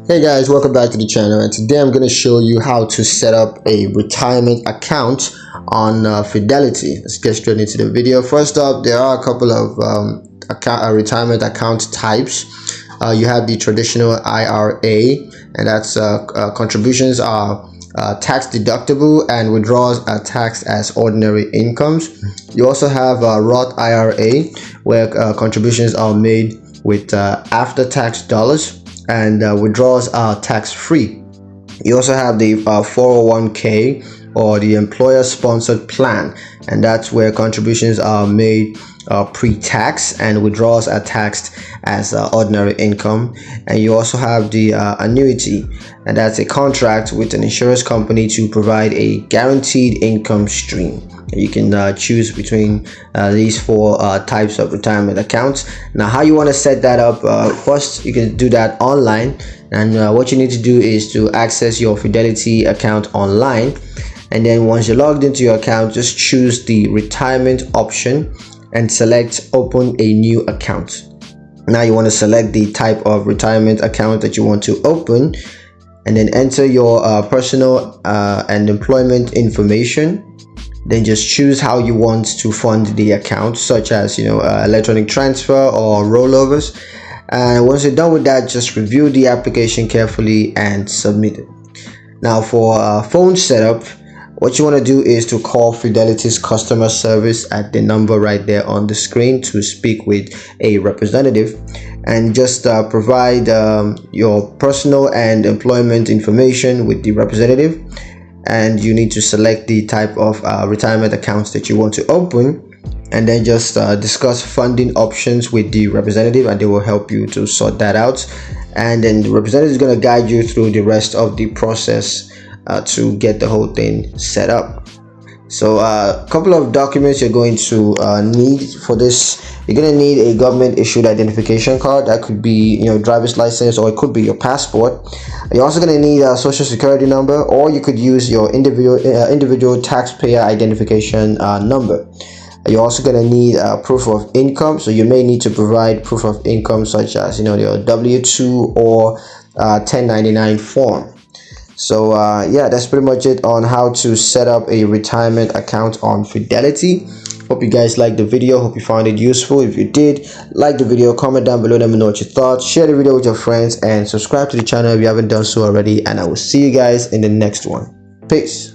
Hey guys, welcome back to the channel, and today I'm going to show you how to set up a retirement account on Fidelity. Let's get straight into the video. First up, there are a couple of retirement account types. You have the traditional IRA, and that's contributions are tax deductible and withdrawals are taxed as ordinary incomes. You also have Roth IRA, where contributions are made with after-tax dollars, and withdrawals are tax-free. You also have the 401k, or the employer-sponsored plan, and that's where contributions are made pre-tax and withdrawals are taxed as ordinary income. And you also have the annuity, and that's a contract with an insurance company to provide a guaranteed income stream. You can choose between these four types of retirement accounts. Now, how you want to set that up, first you can do that online, and what you need to do is to access your Fidelity account online, and then once you're logged into your account, just choose the retirement option and select open a new account. Now you want to select the type of retirement account that you want to open, and then enter your personal and employment information. Then just choose how you want to fund the account, such as electronic transfer or rollovers. And once you're done with that, just review the application carefully and submit it. Now for phone setup, what you want to do is to call Fidelity's customer service at the number right there on the screen to speak with a representative, and just provide your personal and employment information with the representative. And you need to select the type of retirement accounts that you want to open, and then just discuss funding options with the representative, and they will help you to sort that out. And then the representative is going to guide you through the rest of the process to get the whole thing set up. So a couple of documents you're going to need for this. You're going to need a government issued identification card. That could be driver's license, or it could be your passport. You're also going to need a social security number, or you could use your individual taxpayer identification number. You're also going to need proof of income, so you may need to provide proof of income, such as your W-2 or 1099 form. So yeah, that's pretty much it on how to set up a retirement account on Fidelity. Hope you guys liked the video. Hope you found it useful. If you did, like the video, comment down below, let me know what you thought. Share the video with your friends and subscribe to the channel if you haven't done so already, and I will see you guys in the next one. Peace.